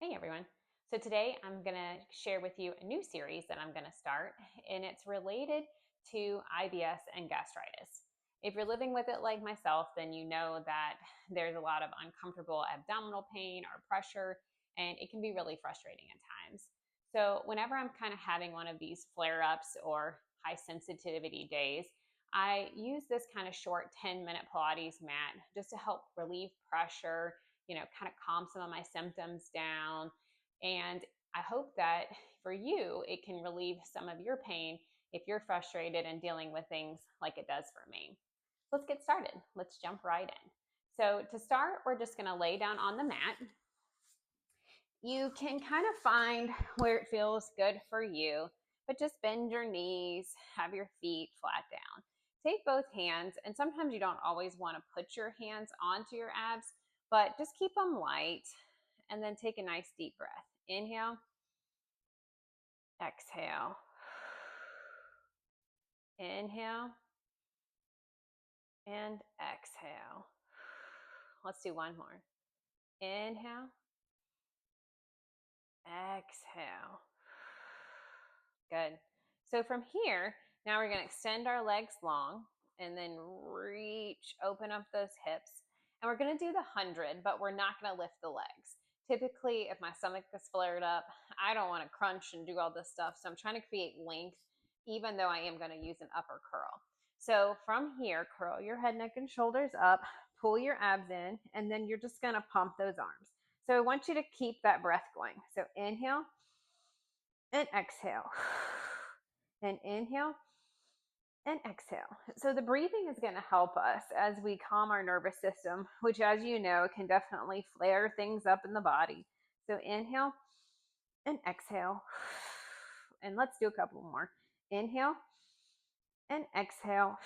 Hey everyone. So today I'm going to share with you a new series that I'm going to start, and it's related to IBS and gastritis. If you're living with it like myself, then you know that there's a lot of uncomfortable abdominal pain or pressure, and it can be really frustrating at times. So, whenever I'm kind of having one of these flare ups or high sensitivity days, I use this kind of short 10-minute Pilates mat just to help relieve pressure, kind of calm some of my symptoms down. And I hope that for you, it can relieve some of your pain if you're frustrated and dealing with things like it does for me. Let's get started. Let's jump right in. So, to start, we're just going to lay down on the mat. You can kind of find where it feels good for you, but just bend your knees, have your feet flat down. Take both hands, and sometimes you don't always want to put your hands onto your abs, but just keep them light, and then take a nice deep breath. Inhale, exhale. Inhale and exhale. Let's do one more. Inhale, exhale. Good. So from here, now we're going to extend our legs long and then reach, open up those hips. And we're going to do the 100, but we're not going to lift the legs. Typically, if my stomach is flared up, I don't want to crunch and do all this stuff. So I'm trying to create length, even though I am going to use an upper curl. So from here, curl your head, neck, and shoulders up, pull your abs in, and then you're just going to pump those arms. So I want you to keep that breath going. So inhale and exhale. And inhale and exhale. So the breathing is going to help us as we calm our nervous system, which, as you know, can definitely flare things up in the body. So inhale and exhale. And let's do a couple more. Inhale and exhale.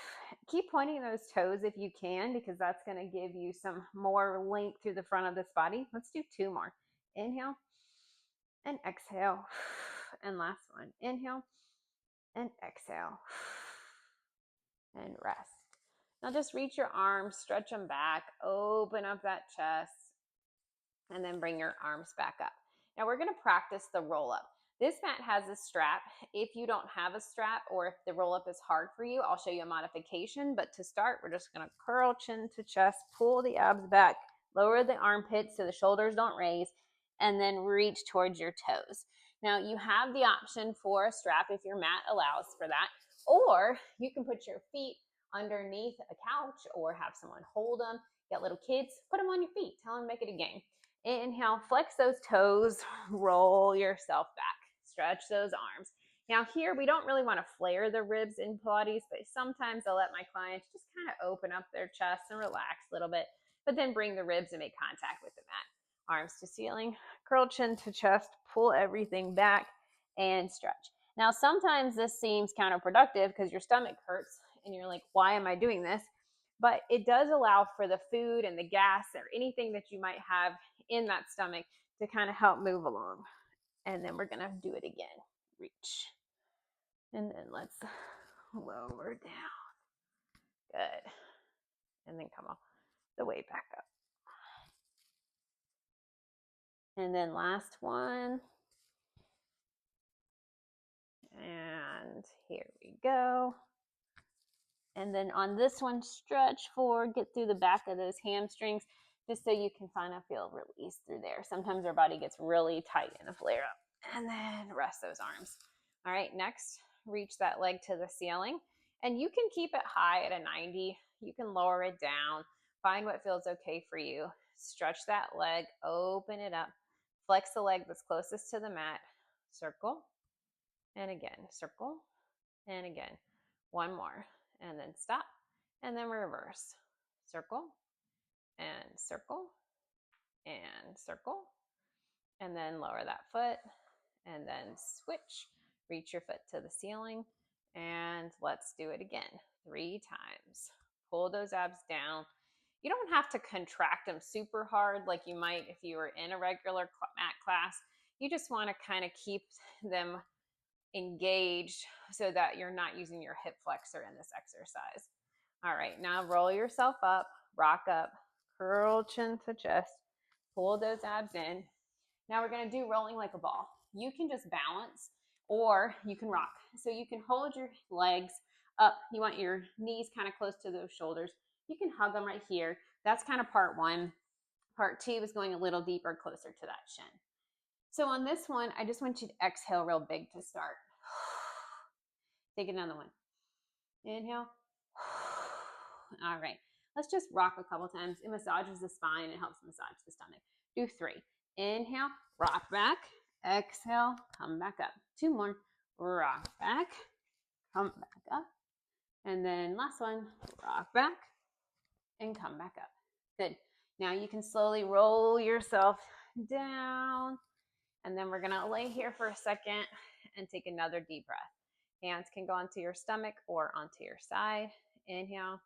Keep pointing those toes if you can, because that's going to give you some more length through the front of this body. Let's do two more. Inhale and exhale. And last one. Inhale and exhale. And rest. Now just reach your arms, stretch them back, open up that chest, and then bring your arms back up. Now we're going to practice the roll up. This mat has a strap. If you don't have a strap, or if the roll up is hard for you, I'll show you a modification. But to start, we're just going to curl chin to chest, pull the abs back, lower the armpits so the shoulders don't raise, and then reach towards your toes. Now you have the option for a strap if your mat allows for that, or you can put your feet underneath a couch or have someone hold them. Get little kids, put them on your feet. Tell them to make it a game. Inhale, flex those toes, roll yourself back, stretch those arms. Now here, we don't really want to flare the ribs in Pilates, but sometimes I'll let my clients just kind of open up their chest and relax a little bit, but then bring the ribs and make contact with the mat. Arms to ceiling, curl chin to chest, pull everything back and stretch. Now, sometimes this seems counterproductive because your stomach hurts and you're like, why am I doing this? But it does allow for the food and the gas or anything that you might have in that stomach to kind of help move along. And then we're going to do it again. Reach. And then let's lower down. Good. And then come all the way back up. And then last one. And here we go. And then on this one, stretch forward, get through the back of those hamstrings, just so you can kind of feel release through there. Sometimes our body gets really tight in a flare up. And then rest those arms. All right, next, reach that leg to the ceiling. And you can keep it high at a 90. You can lower it down. Find what feels okay for you. Stretch that leg, open it up. Flex the leg that's closest to the mat. Circle. And again, circle. And again, one more. And then stop, and then reverse. Circle, and circle, and circle, and then lower that foot, and then switch. Reach your foot to the ceiling, and let's do it again 3 times. Pull those abs down. You don't have to contract them super hard like you might if you were in a regular mat class. You just want to kind of keep them engaged so that you're not using your hip flexor in this exercise. All right, now roll yourself up, rock up, curl chin to chest, pull those abs in. Now we're going to do rolling like a ball. You can just balance or you can rock. So you can hold your legs up. You want your knees kind of close to those shoulders. You can hug them right here. That's kind of part one. Part two is going a little deeper, closer to that shin. So on this one, I just want you to exhale real big to start. Take another one. Inhale. All right. Let's just rock a couple times. It massages the spine. It helps massage the stomach. Do 3. Inhale, rock back. Exhale, come back up. 2 more. Rock back, come back up. And then last one, rock back and come back up. Good. Now you can slowly roll yourself down. And then we're going to lay here for a second and take another deep breath. Hands can go onto your stomach or onto your side. Inhale.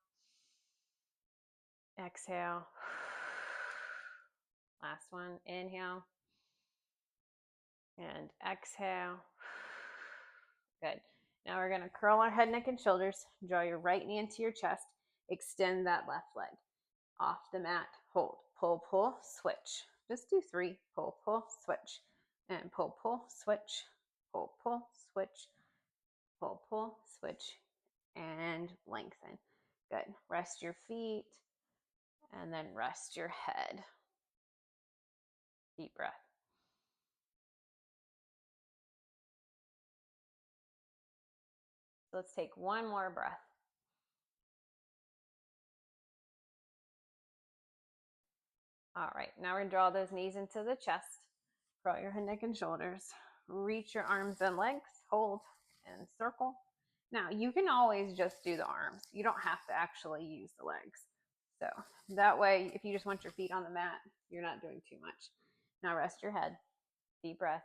Exhale. Last one. Inhale. And exhale. Good. Now we're going to curl our head, neck, and shoulders. Draw your right knee into your chest. Extend that left leg. Off the mat. Hold. Pull, pull, switch. Just do 3. Pull, pull, switch. And pull, pull, switch. Pull, pull, switch. Pull, pull, switch. And lengthen. Good. Rest your feet. And then rest your head. Deep breath. So let's take one more breath. All right, now we're gonna draw those knees into the chest. Curl your head, neck, and shoulders. Reach your arms and legs. Hold and circle. Now you can always just do the arms. You don't have to actually use the legs. So that way, if you just want your feet on the mat, you're not doing too much. Now rest your head. Deep breath.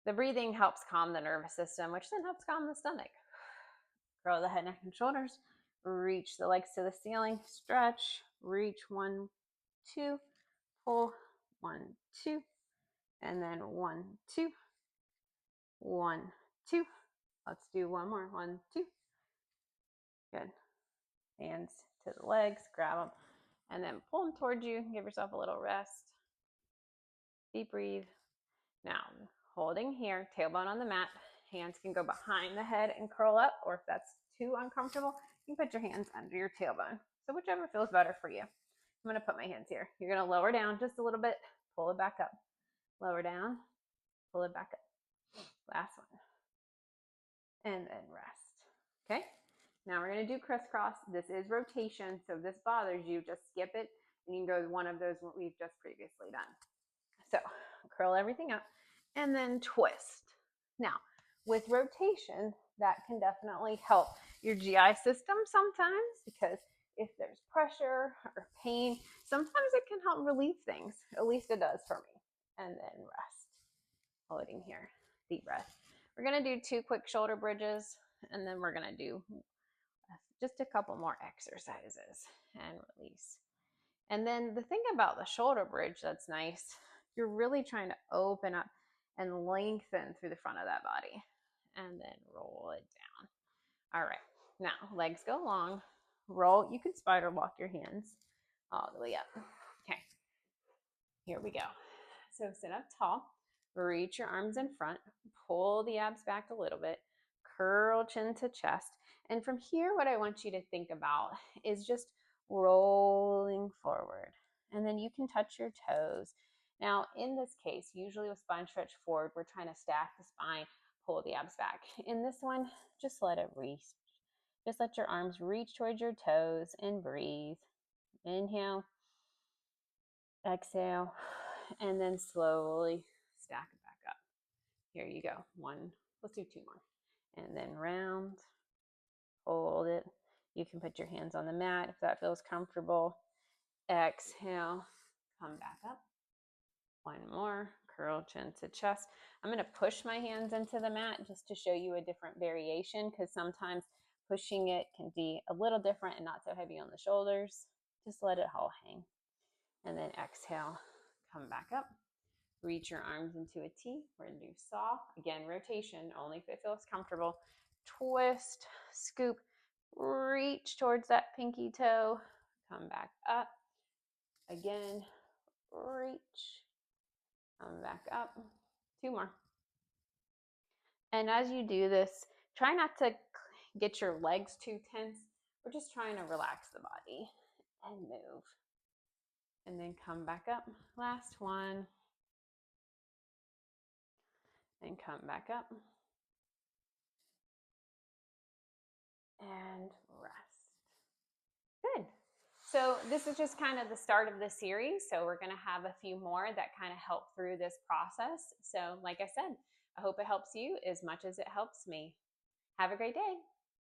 The breathing helps calm the nervous system, which then helps calm the stomach. Curl the head, neck, and shoulders. Reach the legs to the ceiling. Stretch. Reach 1, 2. Pull. 1, 2. And then 1, 2. 1, 2. Let's do one more. 1, 2. Good. Hands to the legs. Grab them. And then pull them towards you. Give yourself a little rest. Deep breathe. Now, holding here, tailbone on the mat. Hands can go behind the head and curl up, or if that's too uncomfortable, you can put your hands under your tailbone. So whichever feels better for you. I'm going to put my hands here. You're going to lower down just a little bit, pull it back up. Lower down, pull it back up. Last one. And then rest. Okay? Now we're going to do crisscross. This is rotation, so if this bothers you, just skip it, and you can go to one of those what we've just previously done. So curl everything up and then twist. Now, with rotation, that can definitely help your GI system sometimes, because if there's pressure or pain, sometimes it can help relieve things. At least it does for me. And then rest. Holding here. Deep breath. We're going to do 2 quick shoulder bridges, and then we're going to do just a couple more exercises and release. And then the thing about the shoulder bridge that's nice, you're really trying to open up and lengthen through the front of that body. And then roll it down. All right. Now, legs go long. Roll. You can spider walk your hands all the way up. Okay. Here we go. So sit up tall. Reach your arms in front. Pull the abs back a little bit. Curl chin to chest. And from here, what I want you to think about is just rolling forward. And then you can touch your toes. Now, in this case, usually with spine stretch forward, we're trying to stack the spine, pull the abs back. In this one, just let it reach. Just let your arms reach towards your toes and breathe. Inhale. Exhale. And then slowly stack it back up. Here you go. 1. Let's do 2 more. And then round. Hold it. You can put your hands on the mat if that feels comfortable. Exhale. Come back up. 1 more. Curl chin to chest. I'm going to push my hands into the mat just to show you a different variation, because sometimes pushing it can be a little different and not so heavy on the shoulders. Just let it all hang. And then exhale. Come back up. Reach your arms into a T. We're going to do saw. Again, rotation, only if it feels comfortable. Twist, scoop, reach towards that pinky toe. Come back up. Again, reach, Come back up. 2 more. And as you do this, try not to get your legs too tense. We're just trying to relax the body and move. And then come back up. Last one. And come back up. And rest. Good. So this is just kind of the start of the series. So we're going to have a few more that kind of help through this process. So like I said, I hope it helps you as much as it helps me. Have a great day.